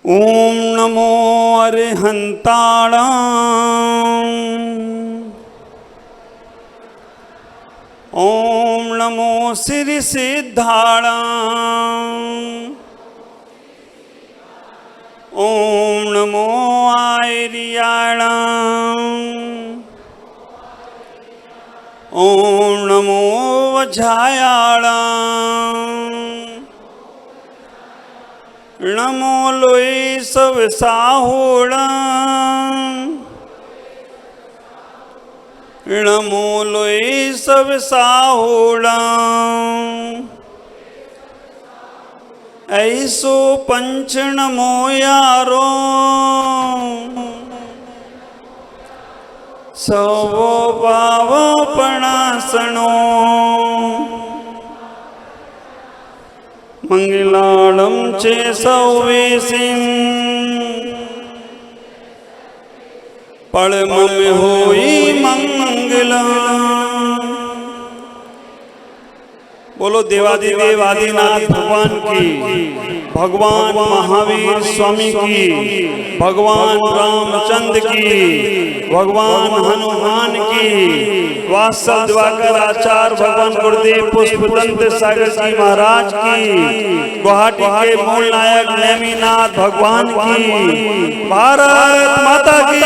ओम नमो अरिहंताणां। ओम नमो श्री सिद्धाणां। ओम नमो आयर्याणां। ओम नमो वज्रायाणां। नमो लोई सब साहुणां। नमो लोई सब साहुणां। ऐसो पंच नमो यारो। सवो भाव पणासनो। मंगलाणं चे सौवेसिं। पड़मम होई मंगला। बोलो देवादिदेव आदिनाथ भगवान की, भगवान महावीर स्वामी की, भगवान रामचंद्र की, भगवान हनुमान की, वात्सल दिवाकर आचार्य भगवान गुरुदेव पुष्पदंत सागर जी महाराज की, गुवाहाटी के मूल नायक नेमिनाथ भगवान की। भारत माता की,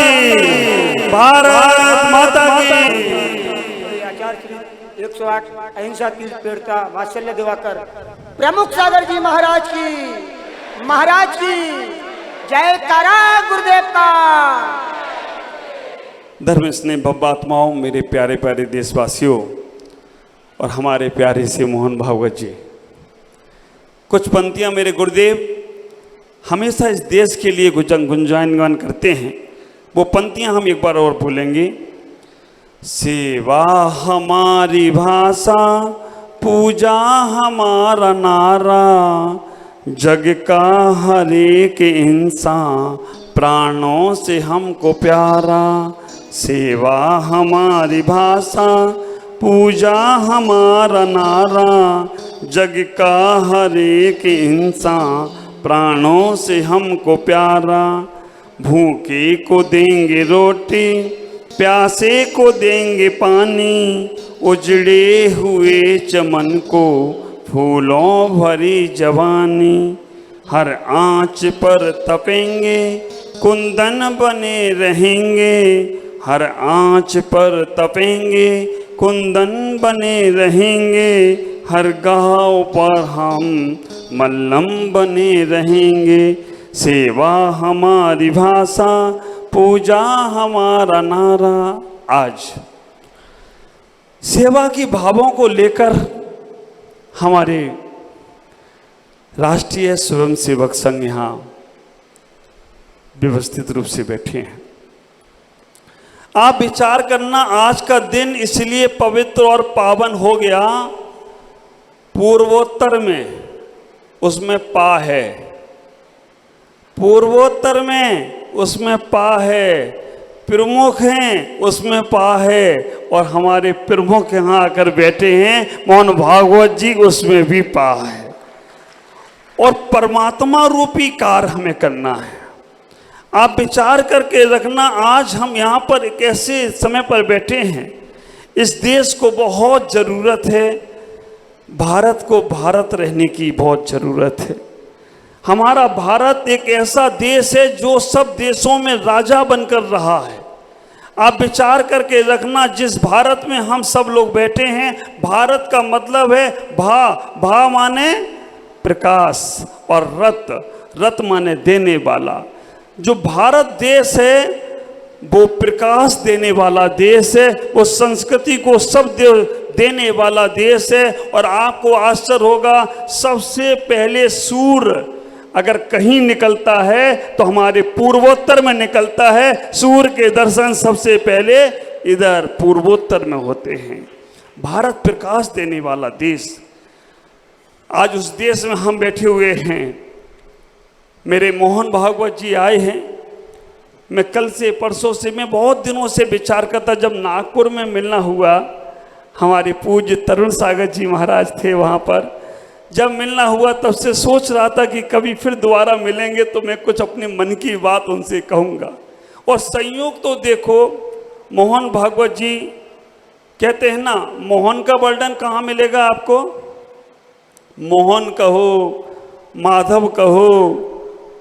भारत माता की। 108 अहिंसा तीर्थ प्रेरता वात्सल्य दिवाकर प्रमुख सागर जी महाराज की जय तारा गुरुदेव का। धर्म स्नेह भव्यात्माओं, मेरे प्यारे प्यारे देशवासियों और हमारे प्यारे से मोहन भागवत जी, कुछ पंक्तियां मेरे गुरुदेव हमेशा इस देश के लिए गुंजायनगान करते हैं। वो पंक्तियां हम एक बार और बोलेंगे। सेवा हमारी भाषा, पूजा हमारा नारा, जग का हर एक इंसान प्राणों से हमको प्यारा। सेवा हमारी भाषा, पूजा हमारा नारा, जग का हर एक इंसान प्राणों से हमको प्यारा। भूखे को देंगे रोटी, प्यासे को देंगे पानी, उजड़े हुए चमन को फूलों भरी जवानी। हर आँच पर तपेंगे, कुंदन बने रहेंगे। हर आँच पर तपेंगे, कुंदन बने रहेंगे। हर गाँव पर हम मल्लम बने रहेंगे। सेवा हमारी भाषा, पूजा हमारा नारा। आज सेवा की भावों को लेकर हमारे राष्ट्रीय स्वयंसेवक संघ यहाँ व्यवस्थित रूप से बैठे हैं। आप विचार करना, आज का दिन इसलिए पवित्र और पावन हो गया, पूर्वोत्तर में उसमें पा है, पूर्वोत्तर में उसमें पा है, प्रमुख हैं उसमें पा है, और हमारे प्रमुख यहाँ आकर बैठे हैं मोहन भागवत जी, उसमें भी पा है। और परमात्मा रूपी कार्य हमें करना है। आप विचार करके रखना, आज हम यहाँ पर एक ऐसे समय पर बैठे हैं, इस देश को बहुत ज़रूरत है, भारत को भारत रहने की बहुत ज़रूरत है। हमारा भारत एक ऐसा देश है जो सब देशों में राजा बनकर रहा है। आप विचार करके रखना, जिस भारत में हम सब लोग बैठे हैं, भारत का मतलब है भा माने प्रकाश और रत माने देने वाला। जो भारत देश है वो प्रकाश देने वाला देश है, वो संस्कृति को सब देने वाला देश है। और आपको आश्चर्य होगा, सबसे पहले सूर्य अगर कहीं निकलता है तो हमारे पूर्वोत्तर में निकलता है। सूर्य के दर्शन सबसे पहले इधर पूर्वोत्तर में होते हैं। भारत प्रकाश देने वाला देश, आज उस देश में हम बैठे हुए हैं। मेरे मोहन भागवत जी आए हैं। मैं कल से परसों से मैं बहुत दिनों से विचार करता, जब नागपुर में मिलना हुआ, हमारे पूज्य तरुण सागर जी महाराज थे वहाँ पर, जब मिलना हुआ तब से सोच रहा था कि कभी फिर दोबारा मिलेंगे तो मैं कुछ अपने मन की बात उनसे कहूँगा। और संयोग तो देखो, मोहन भागवत जी कहते हैं ना, मोहन का वर्णन कहाँ मिलेगा आपको? मोहन कहो, माधव कहो,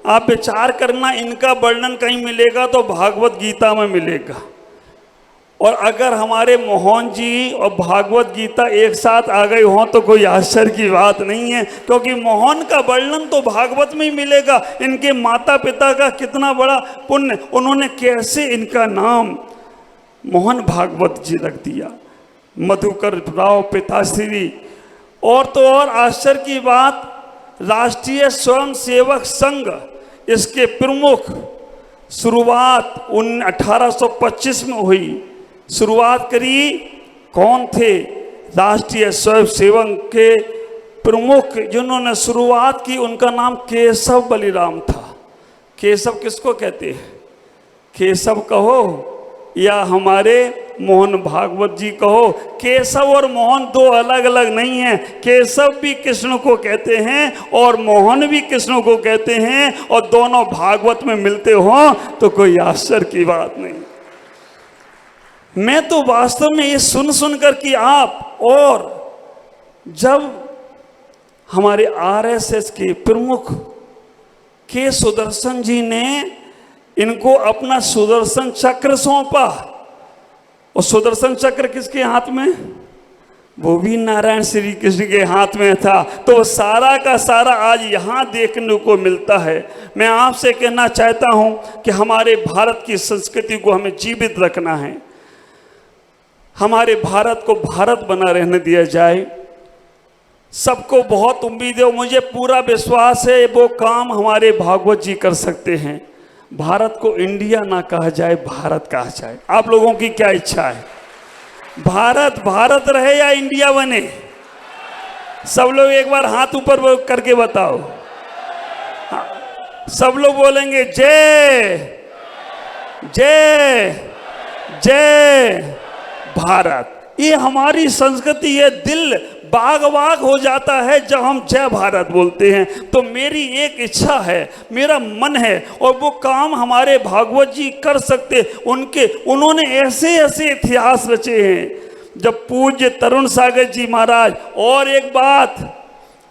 आप विचार करना, इनका वर्णन कहीं मिलेगा तो भागवत गीता में मिलेगा। और अगर हमारे मोहन जी और भागवत गीता एक साथ आ गए हों तो कोई आश्चर्य की बात नहीं है, क्योंकि मोहन का वर्णन तो भागवत में ही मिलेगा। इनके माता पिता का कितना बड़ा पुण्य, उन्होंने कैसे इनका नाम मोहन भागवत जी रख दिया, मधुकर राव पिताश्री। और तो और आश्चर्य की बात, राष्ट्रीय स्वयंसेवक संघ इसके प्रमुख शुरुआत 1825 में हुई। शुरुआत करी कौन थे? राष्ट्रीय स्वयंसेवक के प्रमुख जिन्होंने शुरुआत की, उनका नाम केशव बलिराम था। केशव किसको कहते हैं? केशव कहो या हमारे मोहन भागवत जी कहो। केशव और मोहन दो अलग अलग नहीं हैं। केशव भी कृष्ण को कहते हैं और मोहन भी कृष्ण को कहते हैं, और दोनों भागवत में मिलते हो तो कोई आश्चर्य की बात नहीं। मैं तो वास्तव में ये सुन कर कि आप, और जब हमारे आरएसएस के प्रमुख के सुदर्शन जी ने इनको अपना सुदर्शन चक्र सौंपा, और सुदर्शन चक्र किसके हाथ में? वो भी नारायण श्री कृष्ण के हाथ में था। तो सारा का सारा आज यहाँ देखने को मिलता है। मैं आपसे कहना चाहता हूँ कि हमारे भारत की संस्कृति को हमें जीवित रखना है, हमारे भारत को भारत बना रहने दिया जाए। सबको बहुत उम्मीद है, मुझे पूरा विश्वास है वो काम हमारे भागवत जी कर सकते हैं। भारत को इंडिया ना कहा जाए, भारत कहा जाए। आप लोगों की क्या इच्छा है? भारत भारत रहे या इंडिया बने? सब लोग एक बार हाथ ऊपर करके बताओ। हाँ, सब लोग बोलेंगे जय जय जय भारत। ये हमारी संस्कृति है। दिल बाग बाग हो जाता है जब हम जय भारत बोलते हैं। तो मेरी एक इच्छा है, मेरा मन है, और वो काम हमारे भागवत जी कर सकते। उन्होंने ऐसे ऐसे इतिहास रचे हैं। जब पूज्य तरुण सागर जी महाराज, और एक बात,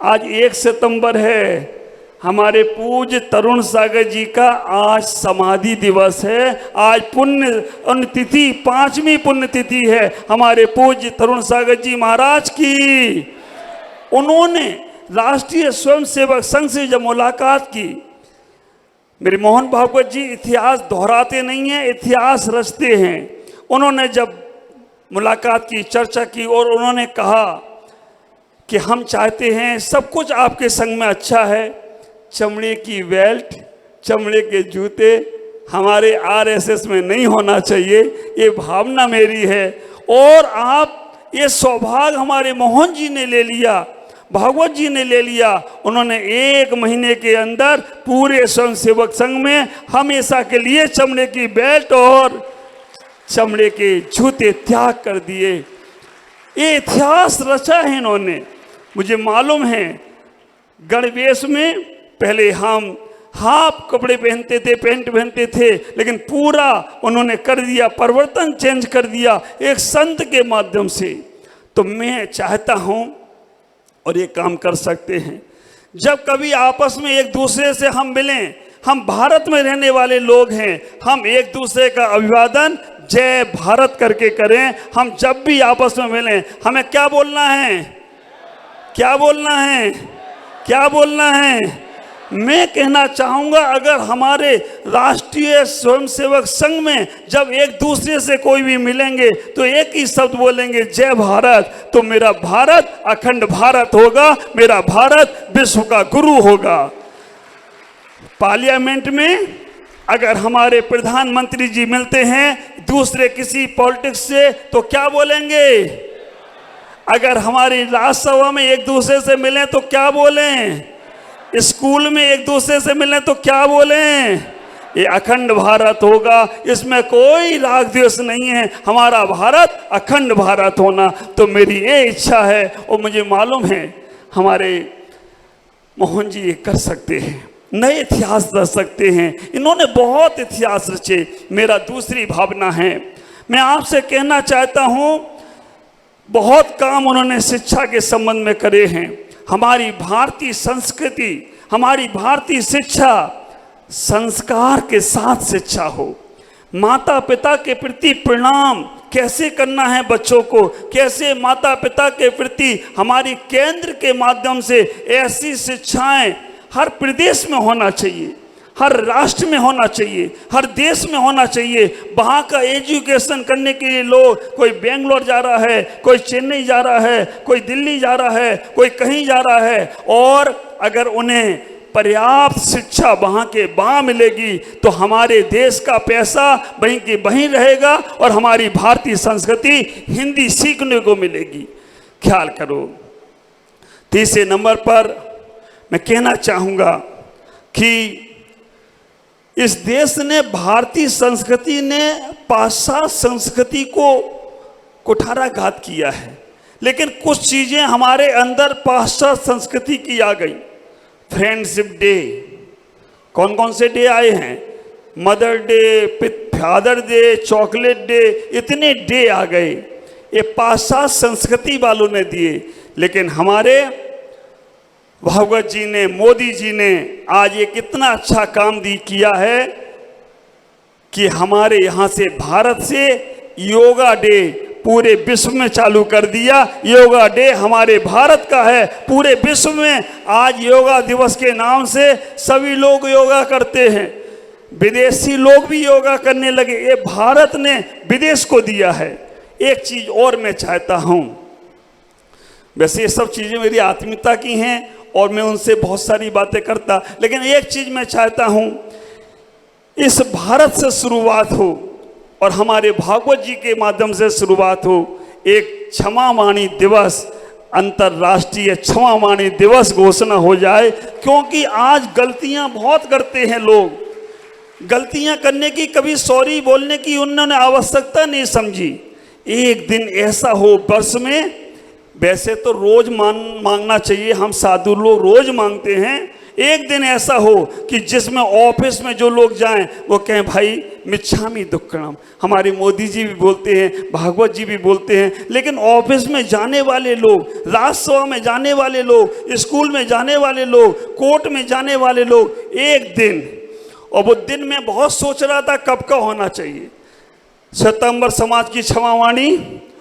आज 1 सितंबर है, हमारे पूज्य तरुण सागर जी का आज समाधि दिवस है। आज पुण्यतिथि, 5वीं पुण्यतिथि है हमारे पूज्य तरुण सागर जी महाराज की। उन्होंने राष्ट्रीय स्वयंसेवक संघ से जब मुलाकात की, मेरे मोहन भागवत जी इतिहास दोहराते नहीं हैं, इतिहास रचते हैं। उन्होंने जब मुलाकात की, चर्चा की, और उन्होंने कहा कि हम चाहते हैं, सब कुछ आपके संघ में अच्छा है, चमड़े की बेल्ट, चमड़े के जूते हमारे आरएसएस में नहीं होना चाहिए, ये भावना मेरी है। और आप, ये सौभाग्य हमारे मोहन जी ने ले लिया, भागवत जी ने ले लिया। उन्होंने 1 महीने के अंदर पूरे स्वयंसेवक संघ में हमेशा के लिए चमड़े की बेल्ट और चमड़े के जूते त्याग कर दिए। ये इतिहास रचा है इन्होंने। मुझे मालूम है गणवेश में पहले हम हाफ कपड़े पहनते थे, पैंट पहनते थे, लेकिन पूरा उन्होंने कर दिया, परिवर्तन चेंज कर दिया एक संत के माध्यम से। तो मैं चाहता हूं, और ये काम कर सकते हैं, जब कभी आपस में एक दूसरे से हम मिलें, हम भारत में रहने वाले लोग हैं, हम एक दूसरे का अभिवादन जय भारत करके करें। हम जब भी आपस में मिलें, हमें क्या बोलना है? क्या बोलना है? क्या बोलना है? मैं कहना चाहूँगा, अगर हमारे राष्ट्रीय स्वयंसेवक संघ में जब एक दूसरे से कोई भी मिलेंगे तो एक ही शब्द बोलेंगे जय भारत, तो मेरा भारत अखंड भारत होगा, मेरा भारत विश्व का गुरु होगा। पार्लियामेंट में अगर हमारे प्रधानमंत्री जी मिलते हैं दूसरे किसी पॉलिटिक्स से तो क्या बोलेंगे? अगर हमारी राज्यसभा में एक दूसरे से मिलें तो क्या बोलें? स्कूल में एक दूसरे से मिलें तो क्या बोलें? ये अखंड भारत होगा, इसमें कोई राग द्वेष नहीं है। हमारा भारत अखंड भारत होना, तो मेरी ये इच्छा है। और मुझे मालूम है हमारे मोहन जी ये कर सकते हैं, नए इतिहास रच सकते हैं। इन्होंने बहुत इतिहास रचे। मेरा दूसरी भावना है, मैं आपसे कहना चाहता हूँ, बहुत काम उन्होंने शिक्षा के संबंध में करे हैं। हमारी भारतीय संस्कृति, हमारी भारतीय शिक्षा संस्कार के साथ शिक्षा हो। माता पिता के प्रति प्रणाम कैसे करना है बच्चों को, कैसे माता पिता के प्रति हमारी केंद्र के माध्यम से ऐसी शिक्षाएं हर प्रदेश में होना चाहिए, हर राष्ट्र में होना चाहिए, हर देश में होना चाहिए। वहाँ का एजुकेशन करने के लिए लोग, कोई बेंगलोर जा रहा है, कोई चेन्नई जा रहा है, कोई दिल्ली जा रहा है, कोई कहीं जा रहा है, और अगर उन्हें पर्याप्त शिक्षा वहाँ के वहाँ मिलेगी तो हमारे देश का पैसा वहीं के वहीं रहेगा और हमारी भारतीय संस्कृति हिंदी सीखने को मिलेगी। ख्याल करो। तीसरे नंबर पर मैं कहना चाहूँगा कि इस देश ने, भारतीय संस्कृति ने पाश्चात्य संस्कृति को कुठाराघात किया है, लेकिन कुछ चीज़ें हमारे अंदर पाश्चात्य संस्कृति की आ गई। फ्रेंडशिप डे, कौन कौन से डे आए हैं? Mother day, father day, chocolate day, इतने डे आ गए, ये पाश्चात्य संस्कृति वालों ने दिए। लेकिन हमारे भागवत जी ने, मोदी जी ने आज ये कितना अच्छा काम किया है कि हमारे यहाँ से, भारत से योगा डे पूरे विश्व में चालू कर दिया। योगा डे हमारे भारत का है, पूरे विश्व में आज योगा दिवस के नाम से सभी लोग योगा करते हैं, विदेशी लोग भी योगा करने लगे। ये भारत ने विदेश को दिया है। एक चीज और मैं चाहता हूँ, वैसे ये सब चीज़ें मेरी आत्मीयता की हैं और मैं उनसे बहुत सारी बातें करता, लेकिन एक चीज़ मैं चाहता हूँ, इस भारत से शुरुआत हो और हमारे भागवत जी के माध्यम से शुरुआत हो। एक क्षमावाणी दिवस, अंतर्राष्ट्रीय क्षमावाणी दिवस घोषणा हो जाए, क्योंकि आज गलतियां बहुत करते हैं लोग। गलतियां करने की, कभी सॉरी बोलने की उन्होंने आवश्यकता नहीं समझी। एक दिन ऐसा हो वर्ष में, वैसे तो रोज मांगना चाहिए, हम साधु लोग रोज मांगते हैं, एक दिन ऐसा हो कि जिसमें ऑफिस में जो लोग जाएं वो कहें भाई मिच्छामी दुक्कड़म। हमारे मोदी जी भी बोलते हैं, भागवत जी भी बोलते हैं, लेकिन ऑफिस में जाने वाले लोग, राज्यसभा में जाने वाले लोग, स्कूल में जाने वाले लोग, कोर्ट में जाने वाले लोग, एक दिन, और वो दिन मैं बहुत सोच रहा था कब का होना चाहिए। श्वेतांबर समाज की क्षमावाणी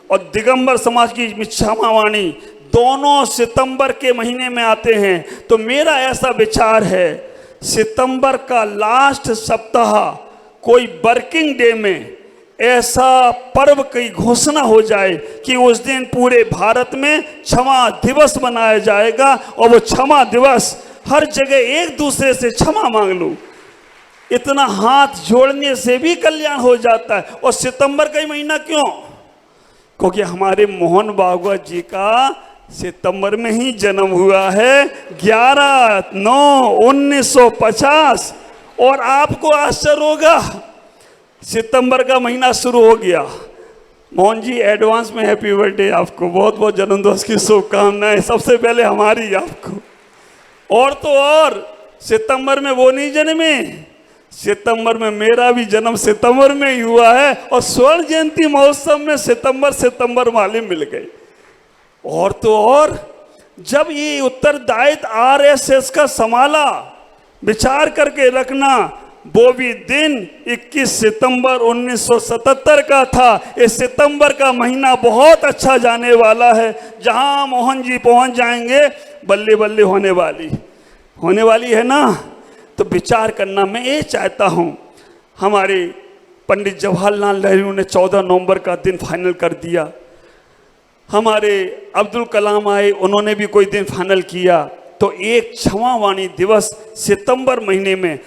और दिगंबर समाज की क्षमावाणी दोनों सितंबर के महीने में आते हैं। तो मेरा ऐसा विचार है, सितंबर का लास्ट सप्ताह कोई वर्किंग डे में ऐसा पर्व की घोषणा हो जाए कि उस दिन पूरे भारत में क्षमा दिवस मनाया जाएगा, और वो क्षमा दिवस हर जगह एक दूसरे से क्षमा मांग लो। इतना हाथ जोड़ने से भी कल्याण हो जाता है। और सितंबर का ही महीना क्यों? क्योंकि हमारे मोहन भागवत जी का सितंबर में ही जन्म हुआ है, 11/9/1950। और आपको आश्चर्य होगा, सितंबर का महीना शुरू हो गया। मोहन जी एडवांस में हैप्पी बर्थडे आपको, बहुत बहुत जन्मदिवस की शुभकामनाएं सबसे पहले हमारी आपको। और तो और सितंबर में वो नहीं जन्मे, सितंबर में मेरा भी जन्म सितंबर में ही हुआ है, और स्वर्ण जयंती महोत्सव में सितंबर वाले मिल गए। और तो और जब ये उत्तरदायित्व आरएसएस का संभाला, विचार करके रखना, वो भी दिन 21 सितंबर 1977 का था। इस सितंबर का महीना बहुत अच्छा जाने वाला है। जहां मोहन जी पहुंच जाएंगे, बल्ले बल्ले होने वाली है ना। तो विचार करना, मैं ये चाहता हूं, हमारे पंडित जवाहरलाल नेहरू ने 14 नवंबर का दिन फाइनल कर दिया। हमारे अब्दुल कलाम आए, उन्होंने भी कोई दिन फाइनल किया। तो एक क्षमावाणी दिवस सितंबर महीने में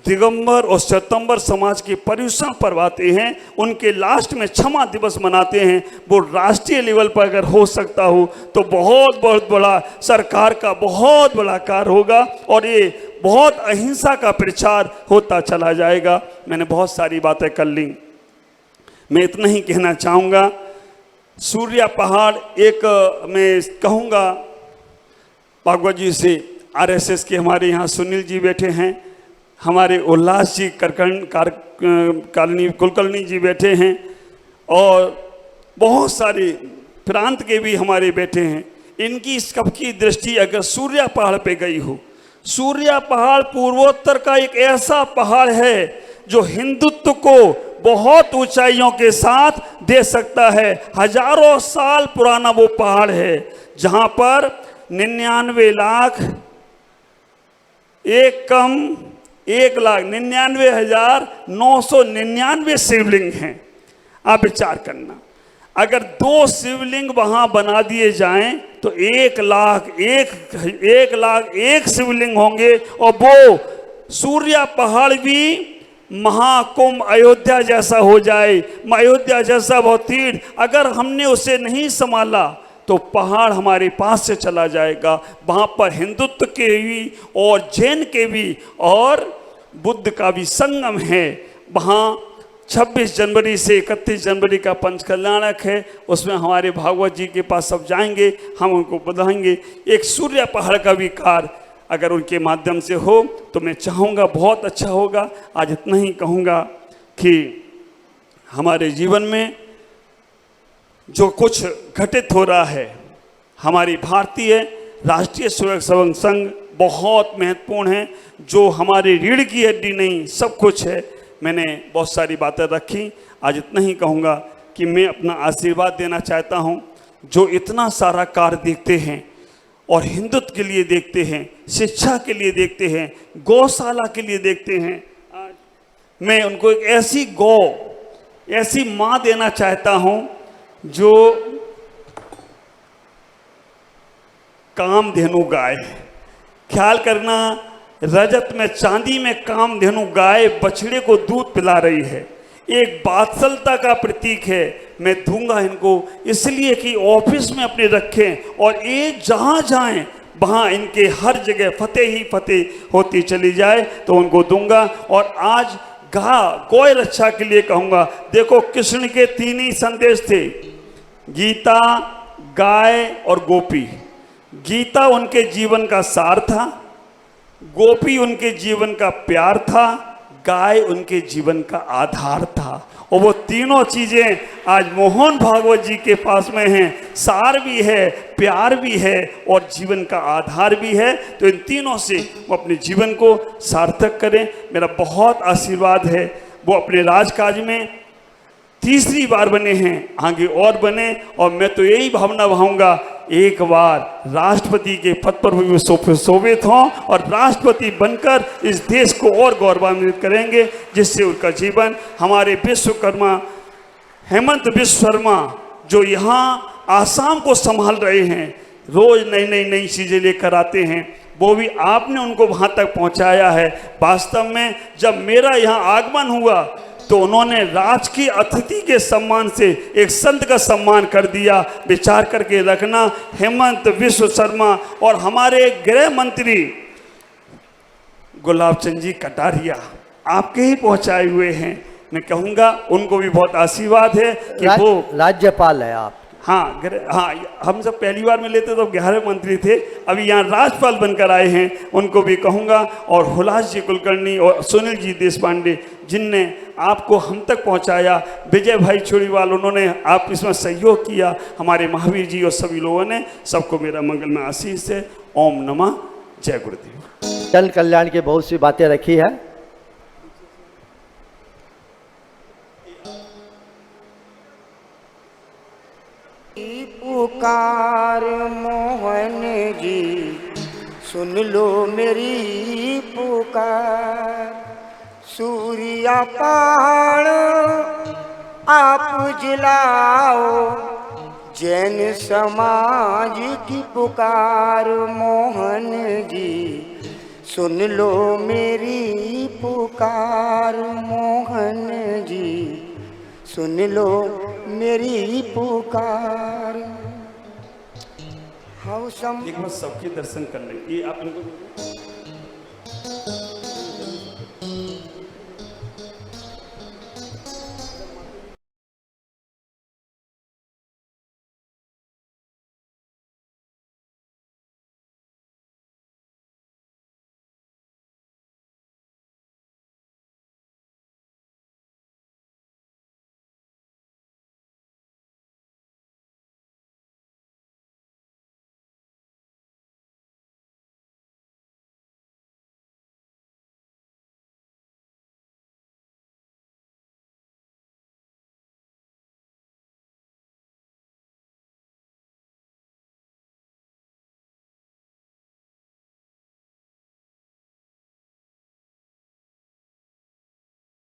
दिगंबर और श्वेतांबर समाज के पर्युषण पर्व आते हैं, उनके लास्ट में क्षमा दिवस मनाते हैं। वो राष्ट्रीय लेवल पर अगर हो सकता हो तो बहुत बहुत बड़ा, सरकार का बहुत बड़ा कार्य होगा, और ये बहुत अहिंसा का प्रचार होता चला जाएगा। मैंने बहुत सारी बातें कर ली, मैं इतना ही कहना चाहूँगा। सूर्या पहाड़ एक मैं कहूँगा भागवत जी से, आरएसएस के हमारे यहाँ सुनील जी बैठे हैं, हमारे उल्लास जी कुलकर्णी जी बैठे हैं, और बहुत सारे प्रांत के भी हमारे बैठे हैं। इनकी सबकी दृष्टि अगर सूर्या पहाड़ पे गई हो, सूर्या पहाड़ पूर्वोत्तर का एक ऐसा पहाड़ है जो हिंदुत्व को बहुत ऊंचाइयों के साथ दे सकता है। हजारों साल पुराना वो पहाड़ है जहां पर 1,99,999 शिवलिंग हैं। आप विचार करना, अगर 2 शिवलिंग वहां बना दिए जाएं तो 1,01,01 शिवलिंग होंगे, और वो सूर्या पहाड़ भी महाकुंभ अयोध्या जैसा हो जाए, अयोध्या जैसा वो तीर्थ, अगर हमने उसे नहीं संभाला तो पहाड़ हमारे पास से चला जाएगा। वहाँ पर हिंदुत्व के भी और जैन के भी और बुद्ध का भी संगम है। वहाँ 26 जनवरी से 31 जनवरी का पंच कल्याणक है, उसमें हमारे भागवत जी के पास सब जाएंगे, हम उनको बताएंगे। एक सूर्य पहाड़ का भी कार्य अगर उनके माध्यम से हो तो मैं चाहूँगा बहुत अच्छा होगा। आज इतना ही कहूँगा कि हमारे जीवन में जो कुछ घटित हो रहा है, हमारी भारतीय राष्ट्रीय स्वयं सेवक संघ बहुत महत्वपूर्ण है, जो हमारी रीढ़ की हड्डी नहीं सब कुछ है। मैंने बहुत सारी बातें रखी, आज इतना ही कहूँगा कि मैं अपना आशीर्वाद देना चाहता हूँ। जो इतना सारा कार्य देखते हैं और हिंदुत्व के लिए देखते हैं, शिक्षा के लिए देखते हैं, गौशाला के लिए देखते हैं, आज मैं उनको एक ऐसी माँ देना चाहता हूँ जो कामधेनु गाय। ख्याल करना, रजत में चांदी में कामधेनु गाय बछड़े को दूध पिला रही है, एक वात्सलता का प्रतीक है। मैं दूंगा इनको इसलिए कि ऑफिस में अपने रखें और ये जहाँ जाएं वहाँ इनके हर जगह फतेह ही फतेह होती चली जाए, तो उनको दूंगा। और आज गौ रक्षा के लिए कहूँगा, देखो कृष्ण के 3 ही संदेश थे, गीता, गाय और गोपी। गीता उनके जीवन का सार था, गोपी उनके जीवन का प्यार था, गाय उनके जीवन का आधार था। और वो तीनों चीज़ें आज मोहन भागवत जी के पास में हैं, सार भी है, प्यार भी है और जीवन का आधार भी है। तो इन तीनों से वो अपने जीवन को सार्थक करें, मेरा बहुत आशीर्वाद है। वो अपने राजकाज में 3री बार बने हैं, आगे और बने, और मैं तो यही भावना भाऊंगा एक बार राष्ट्रपति के पद पर भी शोभित हों और राष्ट्रपति बनकर इस देश को और गौरवान्वित करेंगे, जिससे उनका जीवन। हमारे विश्वकर्मा हेमंत विश्व शर्मा जो यहाँ आसाम को संभाल रहे हैं, रोज नई चीज़ें लेकर आते हैं, वो भी आपने उनको वहाँ तक पहुँचाया है। वास्तव में जब मेरा यहाँ आगमन हुआ तो उन्होंने राजकीय अतिथि के सम्मान से एक संत का सम्मान कर दिया। विचार करके रखना, हेमंत विश्व शर्मा और हमारे गृह मंत्री गुलाब चंद जी कटारिया आपके ही पहुंचाए हुए हैं। मैं कहूँगा उनको भी बहुत आशीर्वाद है कि वो राज्यपाल है आप। हाँ, हम सब पहली बार मिले थे तो 11 मंत्री थे, अभी यहाँ राज्यपाल बनकर आए हैं, उनको भी कहूँगा। और हुलास जी कुलकर्णी और सुनील जी देशपांडे जिनने आपको हम तक पहुँचाया, विजय भाई छोड़ीवाल उन्होंने आप इसमें सहयोग किया, हमारे महावीर जी और सभी लोगों ने, सबको मेरा मंगल में आशीष है। ओम नमः, जय गुरुदेव। जन कल्याण की बहुत सी बातें रखी है। पुकार मोहन जी सुन लो मेरी पुकार, सूर्या पहाड़ आप जिलाओ, जैन समाज की पुकार मोहन जी सुन लो मेरी पुकार मोहन जी सुन लो मेरी पुकार। एक बार सबके दर्शन कर लें, ये आप इनको